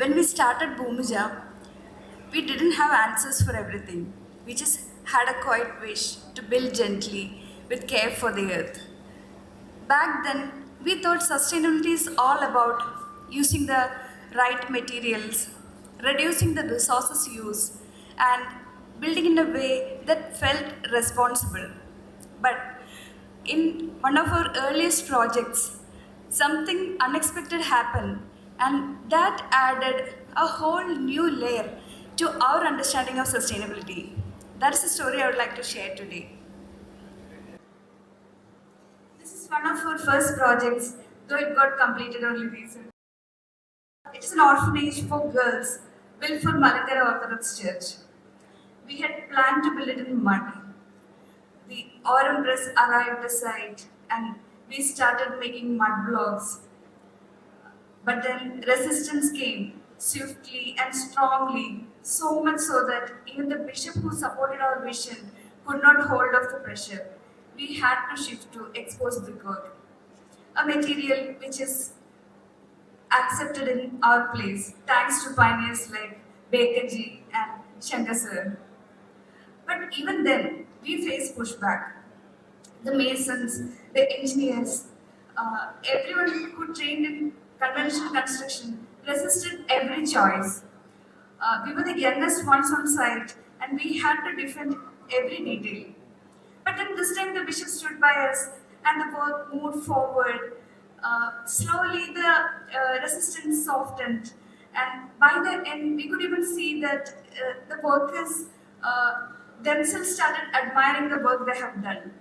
When we started Bhumija, we didn't have answers for everything. We just had a quiet wish to build gently with care for the earth. Back then, we thought sustainability is all about using the right materials, reducing the resources used, and building in a way that felt responsible. But in one of our earliest projects, something unexpected happened, and that added a whole new layer to our understanding of sustainability. That's the story I would like to share today. This is one of our first projects, though it got completed only recently. It is an orphanage for girls built for Malankara Orthodox Church. We had planned to build it in mud. The oil press arrived at the site and we started making mud blocks. But then resistance came swiftly and strongly, so much so that even the bishop who supported our vision could not hold off the pressure. We had to shift to exposed brickwork, a material which is accepted in our place thanks to pioneers like Bakerji and Shankar sir. But even then, we faced pushback. The masons, the engineers, everyone who trained in conventional construction resisted every choice. We were the youngest ones on site and we had to defend every detail. But then this time the bishop stood by us and the work moved forward. Slowly the resistance softened, and by the end we could even see that the workers themselves started admiring the work they have done.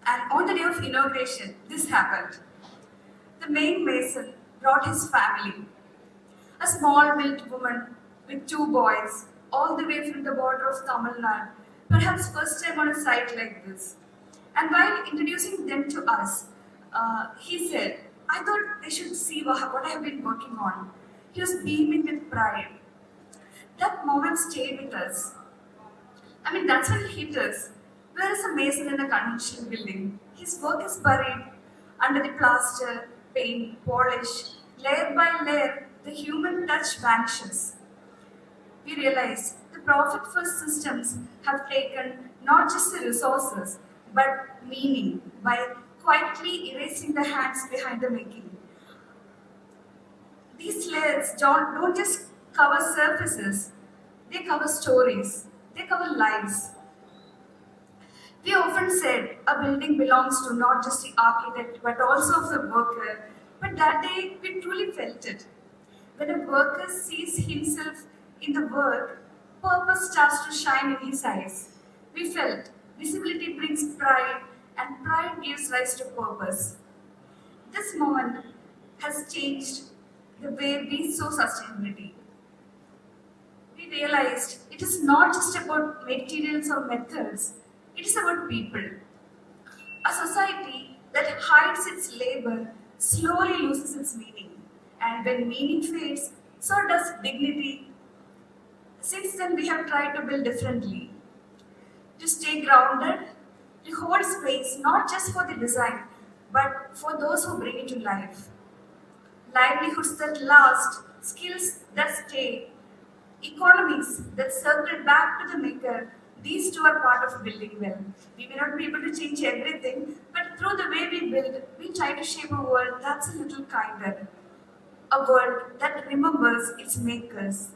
And on the day of inauguration, this happened. The main mason brought his family, a small built woman with two boys, all the way from the border of Tamil Nadu, perhaps first time on a site like this. And while introducing them to us, he said, I thought they should see what I have been working on. He was beaming with pride. That moment stayed with us. I mean, that's when it hit us. Where is a mason in a conventional building? His work is buried under the plaster, paint, polish. Layer by layer, the human touch vanishes. We realize the profit first systems have taken not just the resources, but meaning by quietly erasing the hands behind the making. These layers don't just cover surfaces, they cover stories, they cover lives. We often said a building belongs to not just the architect but also of the worker, but that day we truly felt it. When a worker sees himself in the work, purpose starts to shine in his eyes. We felt visibility brings pride and pride gives rise to purpose. This moment has changed the way we saw sustainability. We realized it is not just about materials or methods, it is about people. A society that hides its labor slowly loses its meaning. And when meaning fades, so does dignity. Since then, we have tried to build differently. To stay grounded, to hold space not just for the design, but for those who bring it to life. Livelihoods that last, skills that stay, economies that circle back to the maker, these two are part of building well. We may not be able to change everything, but through the way we build, we try to shape a world that's a little kinder, a world that remembers its makers.